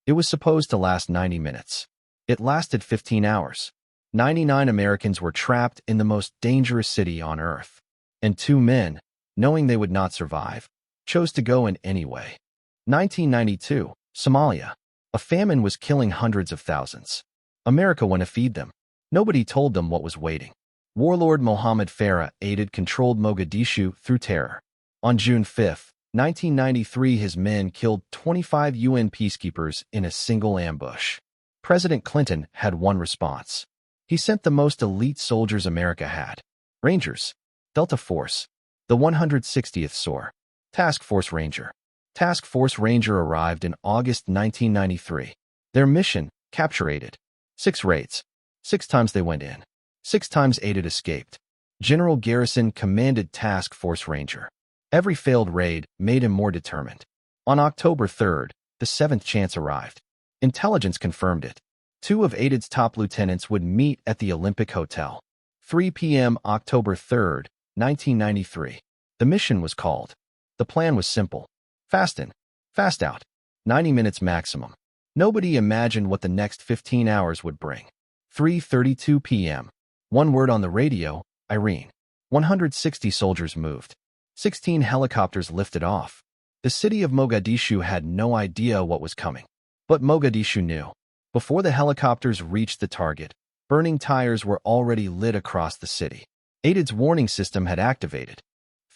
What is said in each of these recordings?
It was supposed to last 90 minutes. It lasted 15 hours. 99 Americans were trapped in the most dangerous city on Earth. And 2 men, knowing they would not survive, chose to go in anyway. 1992, Somalia. A famine was killing hundreds of thousands. America went to feed them. Nobody told them what was waiting. Warlord Mohamed Farrah Aidid controlled Mogadishu through terror. On June 5, 1993, his men killed 25 UN peacekeepers in a single ambush. President Clinton had one response. He sent the most elite soldiers America had. Rangers. Delta Force. The 160th SOAR. Task Force Ranger. Task Force Ranger arrived in August 1993. Their mission, capture Aidid. 6 raids. 6 times they went in. 6 times Aidid escaped. General Garrison commanded Task Force Ranger. Every failed raid made him more determined. On October 3rd, the 7th chance arrived. Intelligence confirmed it. 2 of Aidid's top lieutenants would meet at the Olympic Hotel. 3 p.m. October 3rd, 1993. The mission was called. The plan was simple. Fast in, fast out. 90 minutes maximum. Nobody imagined what the next 15 hours would bring. 3:32 p.m. One word on the radio, Irene. 160 soldiers moved. 16 helicopters lifted off. The city of Mogadishu had no idea what was coming. But Mogadishu knew. Before the helicopters reached the target, burning tires were already lit across the city. Aidid's warning system had activated.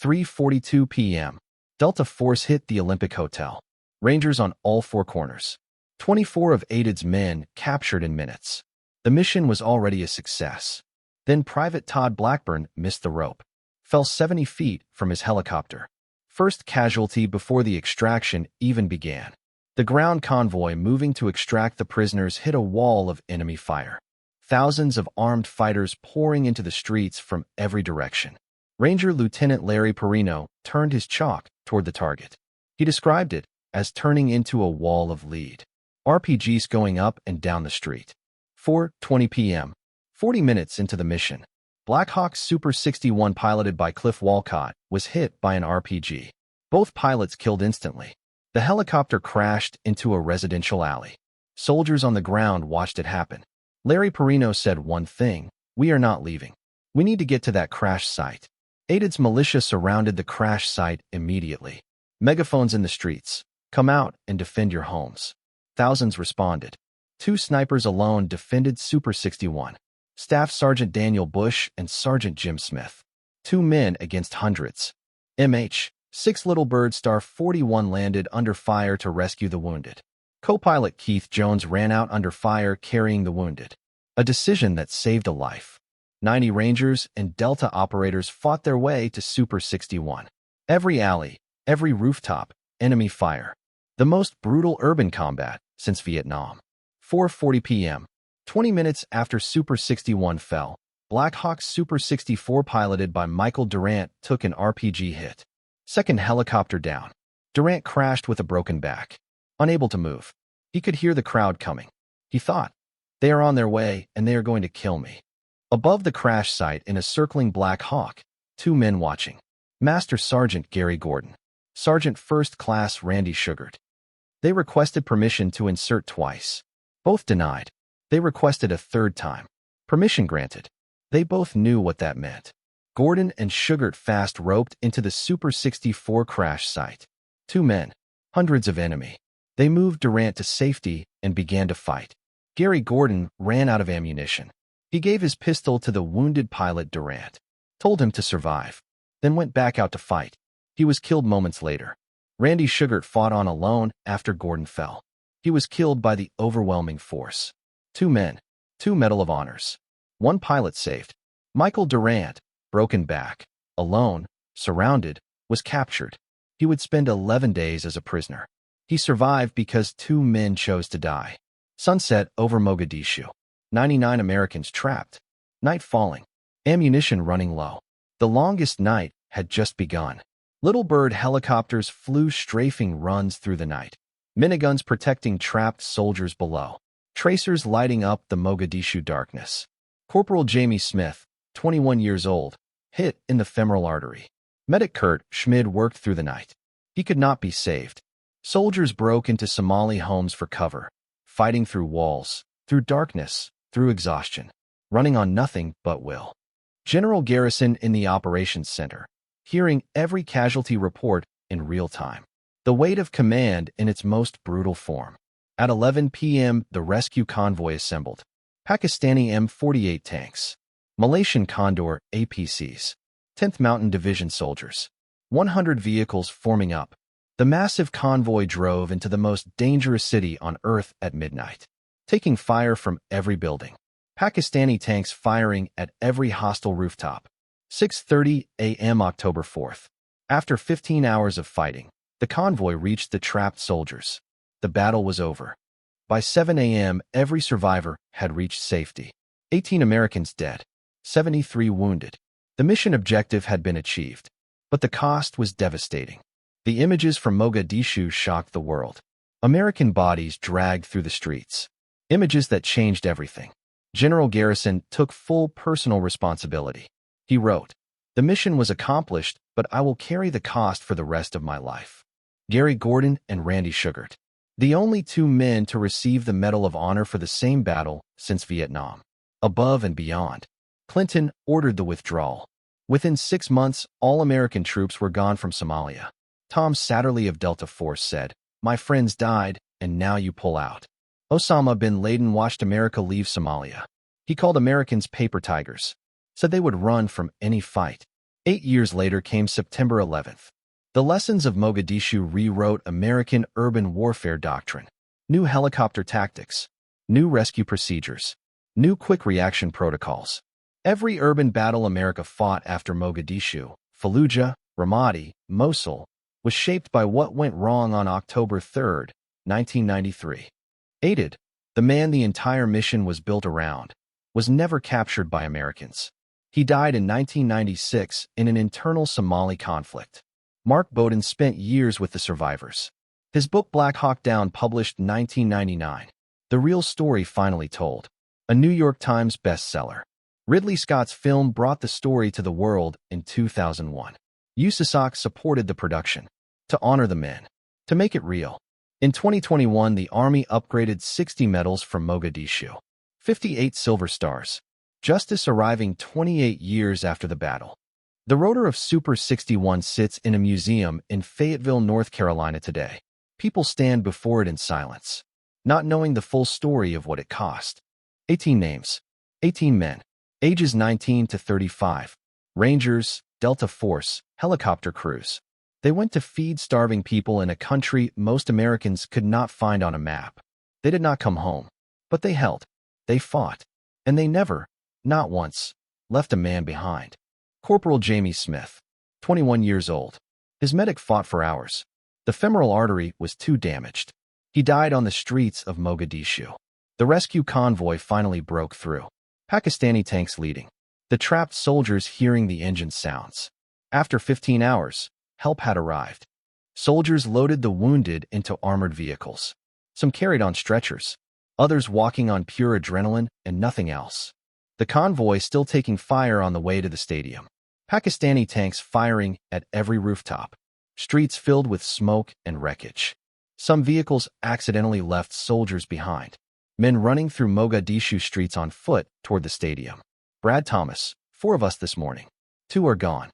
3:42 p.m. Delta Force hit the Olympic Hotel. Rangers on all 4 corners. 24 of Aidid's men captured in minutes. The mission was already a success. Then Private Todd Blackburn missed the rope. Fell 70 feet from his helicopter. First casualty before the extraction even began. The ground convoy moving to extract the prisoners hit a wall of enemy fire. Thousands of armed fighters pouring into the streets from every direction. Ranger Lieutenant Larry Perino turned his chalk toward the target. He described it as turning into a wall of lead. RPGs going up and down the street. 4:20 p.m. 40 minutes into the mission. Black Hawk Super 61 piloted by Cliff Walcott was hit by an RPG. Both pilots killed instantly. The helicopter crashed into a residential alley. Soldiers on the ground watched it happen. Larry Perino said one thing: "We are not leaving. We need to get to that crash site." Aidid's militia surrounded the crash site immediately. Megaphones in the streets. "Come out and defend your homes." Thousands responded. 2 snipers alone defended Super 61. Staff Sergeant Daniel Bush and Sergeant Jim Smith. 2 men against hundreds. MH-6 Little Bird Star 41 landed under fire to rescue the wounded. Co-pilot Keith Jones ran out under fire carrying the wounded. A decision that saved a life. 90 Rangers and Delta operators fought their way to Super 61. Every alley, every rooftop, enemy fire. The most brutal urban combat since Vietnam. 4:40 p.m. 20 minutes after Super 61 fell, Black Hawk Super 64 piloted by Michael Durant took an RPG hit. Second helicopter down. Durant crashed with a broken back. Unable to move. He could hear the crowd coming. He thought, "They are on their way and they are going to kill me." Above the crash site in a circling Black Hawk, 2 men watching. Master Sergeant Gary Gordon. Sergeant First Class Randy Shughart. They requested permission to insert twice. Both denied. They requested a 3rd time. Permission granted. They both knew what that meant. Gordon and Shughart fast roped into the Super 64 crash site. 2 men. Hundreds of enemy. They moved Durant to safety and began to fight. Gary Gordon ran out of ammunition. He gave his pistol to the wounded pilot Durant. Told him to survive. Then went back out to fight. He was killed moments later. Randy Shughart fought on alone after Gordon fell. He was killed by the overwhelming force. 2 men. 2 Medal of Honors. 1 pilot saved. Michael Durant, broken back, alone, surrounded, was captured. He would spend 11 days as a prisoner. He survived because 2 men chose to die. Sunset over Mogadishu. 99 Americans trapped. Night falling. Ammunition running low. The longest night had just begun. Little Bird helicopters flew strafing runs through the night. Miniguns protecting trapped soldiers below. Tracers lighting up the Mogadishu darkness. Corporal Jamie Smith, 21 years old, hit in the femoral artery. Medic Kurt Schmid worked through the night. He could not be saved. Soldiers broke into Somali homes for cover, fighting through walls, through darkness, through exhaustion, running on nothing but will. General Garrison in the operations center, hearing every casualty report in real time. The weight of command in its most brutal form. At 11 p.m., the rescue convoy assembled. Pakistani M48 tanks, Malaysian Condor APCs, 10th Mountain Division soldiers, 100 vehicles forming up. The massive convoy drove into the most dangerous city on Earth at midnight, taking fire from every building. Pakistani tanks firing at every hostile rooftop. 6:30 a.m. October 4th. After 15 hours of fighting, the convoy reached the trapped soldiers. The battle was over. By 7 a.m., every survivor had reached safety. 18 Americans dead, 73 wounded. The mission objective had been achieved, but the cost was devastating. The images from Mogadishu shocked the world. American bodies dragged through the streets. Images that changed everything. General Garrison took full personal responsibility. He wrote, "The mission was accomplished, but I will carry the cost for the rest of my life." Gary Gordon and Randy Shughart, the only two men to receive the Medal of Honor for the same battle since Vietnam. Above and beyond, Clinton ordered the withdrawal. Within 6 months, all American troops were gone from Somalia. Tom Satterley of Delta Force said, "My friends died, and now you pull out." Osama bin Laden watched America leave Somalia. He called Americans paper tigers, said they would run from any fight. 8 years later came September 11th. The lessons of Mogadishu rewrote American urban warfare doctrine. New helicopter tactics, new rescue procedures, new quick reaction protocols. Every urban battle America fought after Mogadishu, Fallujah, Ramadi, Mosul, was shaped by what went wrong on October 3, 1993. Aidid, the man the entire mission was built around, was never captured by Americans. He died in 1996 in an internal Somali conflict. Mark Bowden spent years with the survivors. His book Black Hawk Down, published 1999. The real story finally told. A New York Times bestseller. Ridley Scott's film brought the story to the world in 2001. USASOC supported the production. To honor the men. To make it real. In 2021, the Army upgraded 60 medals from Mogadishu. 58 Silver Stars. Justice arriving 28 years after the battle. The rotor of Super 61 sits in a museum in Fayetteville, North Carolina today. People stand before it in silence, not knowing the full story of what it cost. 18 names. 18 men. Ages 19 to 35. Rangers, Delta Force, helicopter crews. They went to feed starving people in a country most Americans could not find on a map. They did not come home, but they held. They fought. And they never, not once, left a man behind. Corporal Jamie Smith, 21 years old. His medic fought for hours. The femoral artery was too damaged. He died on the streets of Mogadishu. The rescue convoy finally broke through. Pakistani tanks leading. The trapped soldiers hearing the engine sounds. After 15 hours, help had arrived. Soldiers loaded the wounded into armored vehicles. Some carried on stretchers, others walking on pure adrenaline and nothing else. The convoy still taking fire on the way to the stadium. Pakistani tanks firing at every rooftop. Streets filled with smoke and wreckage. Some vehicles accidentally left soldiers behind. Men running through Mogadishu streets on foot toward the stadium. Brad Thomas, 4 of us this morning. 2 are gone.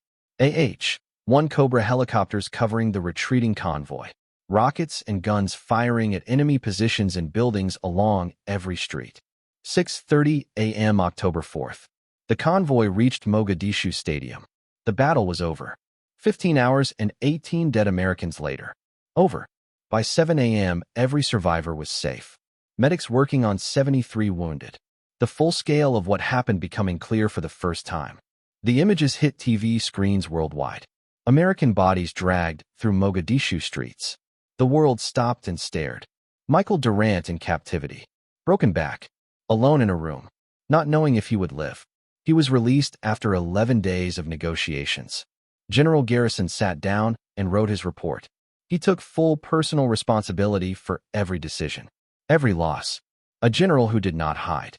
1 Cobra helicopters covering the retreating convoy. Rockets and guns firing at enemy positions and buildings along every street. 6:30 a.m. October 4th. The convoy reached Mogadishu Stadium. The battle was over. 15 hours and 18 dead Americans later. Over. By 7 a.m., every survivor was safe. Medics working on 73 wounded. The full scale of what happened becoming clear for the first time. The images hit TV screens worldwide. American bodies dragged through Mogadishu streets. The world stopped and stared. Michael Durant in captivity. Broken back. Alone in a room. Not knowing if he would live. He was released after 11 days of negotiations. General Garrison sat down and wrote his report. He took full personal responsibility for every decision. Every loss. A general who did not hide.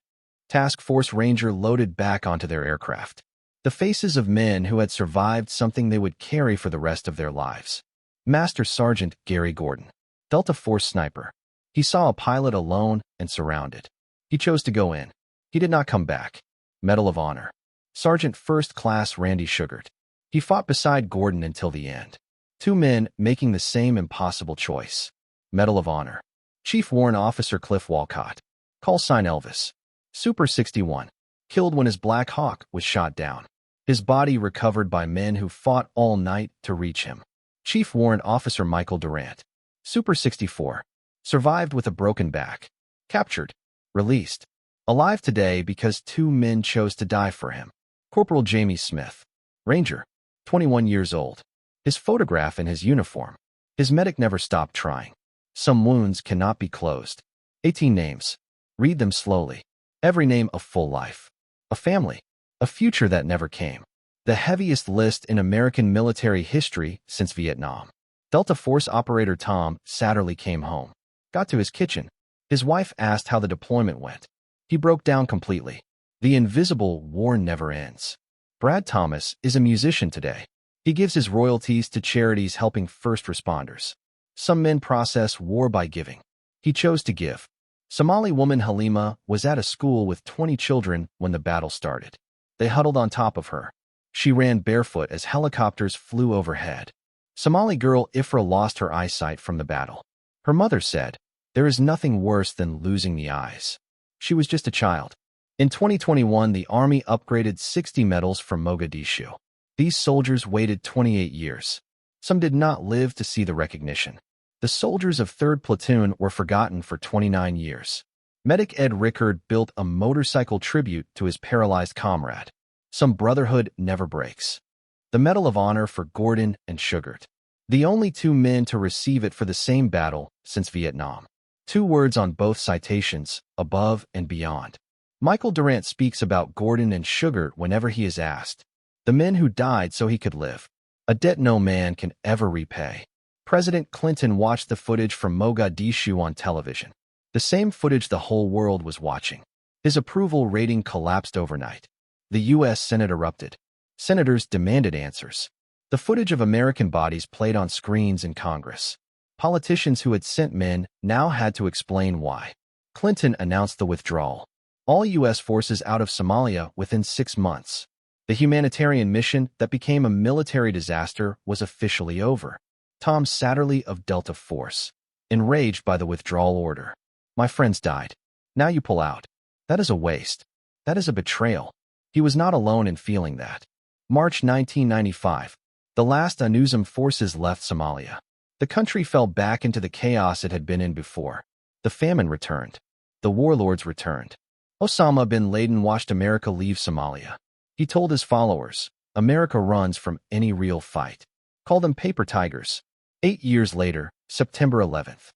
Task Force Ranger loaded back onto their aircraft. The faces of men who had survived something they would carry for the rest of their lives. Master Sergeant Gary Gordon. Delta Force sniper. He saw a pilot alone and surrounded. He chose to go in. He did not come back. Medal of Honor. Sergeant First Class Randy Shughart. He fought beside Gordon until the end. Two men making the same impossible choice. Medal of Honor. Chief Warrant Officer Cliff Walcott. Call sign Elvis. Super 61. Killed when his Black Hawk was shot down. His body recovered by men who fought all night to reach him. Chief Warrant Officer Michael Durant. Super 64. Survived with a broken back. Captured. Released. Alive today because two men chose to die for him. Corporal Jamie Smith. Ranger. 21 years old. His photograph in his uniform. His medic never stopped trying. Some wounds cannot be closed. 18 names. Read them slowly. Every name a full life. A family. A future that never came. The heaviest list in American military history since Vietnam. Delta Force operator Tom Satterley came home. Got to his kitchen. His wife asked how the deployment went. He broke down completely. The invisible war never ends. Brad Thomas is a musician today. He gives his royalties to charities helping first responders. Some men process war by giving. He chose to give. Somali woman Halima was at a school with 20 children when the battle started. They huddled on top of her. She ran barefoot as helicopters flew overhead. Somali girl Ifra lost her eyesight from the battle. Her mother said, "There is nothing worse than losing the eyes." She was just a child. In 2021, the Army upgraded 60 medals from Mogadishu. These soldiers waited 28 years. Some did not live to see the recognition. The soldiers of 3rd Platoon were forgotten for 29 years. Medic Ed Rickard built a motorcycle tribute to his paralyzed comrade. Some brotherhood never breaks. The Medal of Honor for Gordon and Shughart. The only two men to receive it for the same battle since Vietnam. Two words on both citations, above and beyond. Michael Durant speaks about Gordon and Shughart whenever he is asked. The men who died so he could live. A debt no man can ever repay. President Clinton watched the footage from Mogadishu on television. The same footage the whole world was watching. His approval rating collapsed overnight. The U.S. Senate erupted. Senators demanded answers. The footage of American bodies played on screens in Congress. Politicians who had sent men now had to explain why. Clinton announced the withdrawal. All U.S. forces out of Somalia within 6 months. The humanitarian mission that became a military disaster was officially over. Tom Satterley of Delta Force. Enraged by the withdrawal order. "My friends died. Now you pull out. That is a waste. That is a betrayal." He was not alone in feeling that. March 1995. The last UNUSM forces left Somalia. The country fell back into the chaos it had been in before. The famine returned. The warlords returned. Osama bin Laden watched America leave Somalia. He told his followers, "America runs from any real fight." Call them paper tigers. 8 years later, September 11th.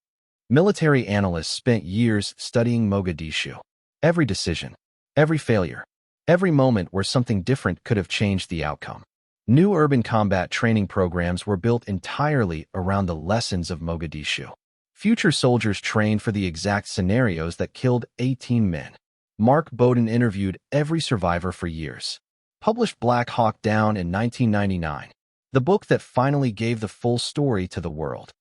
Military analysts spent years studying Mogadishu. Every decision, every failure, every moment where something different could have changed the outcome. New urban combat training programs were built entirely around the lessons of Mogadishu. Future soldiers trained for the exact scenarios that killed 18 men. Mark Bowden interviewed every survivor for years. Published Black Hawk Down in 1999, the book that finally gave the full story to the world.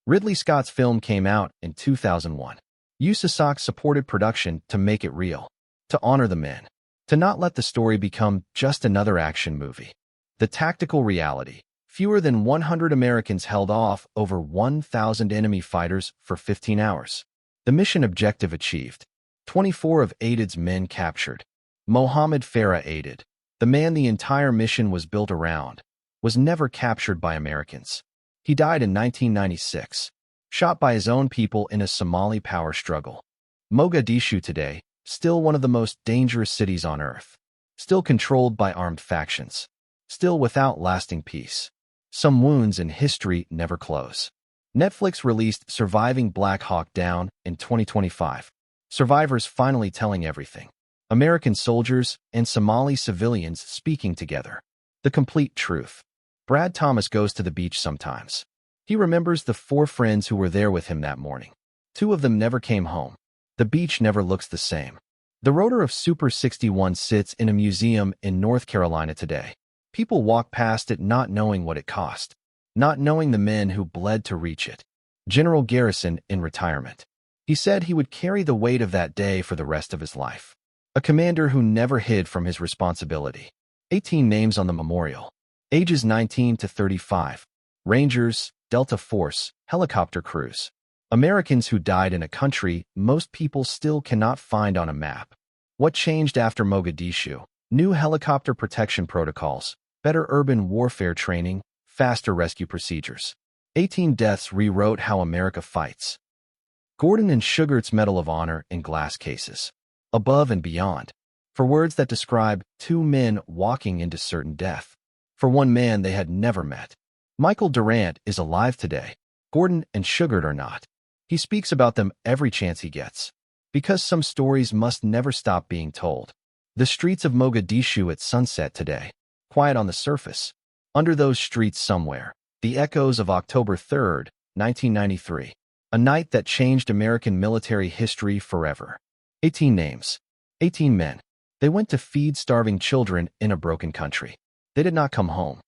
Ridley Scott's film came out in 2001. USASOC supported production to make it real, to honor the men, to not let the story become just another action movie. The tactical reality. Fewer than 100 Americans held off over 1,000 enemy fighters for 15 hours. The mission objective achieved. 24 of Aidid's men captured. Mohamed Farrah Aidid, the man the entire mission was built around, was never captured by Americans. He died in 1996, shot by his own people in a Somali power struggle. Mogadishu today, still one of the most dangerous cities on earth. Still controlled by armed factions. Still without lasting peace. Some wounds in history never close. Netflix released Surviving Black Hawk Down in 2025. Survivors finally telling everything. American soldiers and Somali civilians speaking together. The complete truth. Brad Thomas goes to the beach sometimes. He remembers the 4 friends who were there with him that morning. 2 of them never came home. The beach never looks the same. The rotor of Super 61 sits in a museum in North Carolina today. People walk past it not knowing what it cost, not knowing the men who bled to reach it. General Garrison in retirement. He said he would carry the weight of that day for the rest of his life. A commander who never hid from his responsibility. 18 names on the memorial. Ages 19 to 35. Rangers, Delta Force, helicopter crews. Americans who died in a country most people still cannot find on a map. What changed after Mogadishu? New helicopter protection protocols, better urban warfare training, faster rescue procedures. 18 deaths rewrote how America fights. Gordon and Shughart's Medal of Honor in glass cases. Above and beyond. For words that describe two men walking into certain death. For one man they had never met. Michael Durant is alive today. Gordon and Shughart are not. He speaks about them every chance he gets. Because some stories must never stop being told. The streets of Mogadishu at sunset today. Quiet on the surface. Under those streets somewhere. The echoes of October 3rd, 1993. A night that changed American military history forever. 18 names. 18 men. They went to feed starving children in a broken country. They did not come home.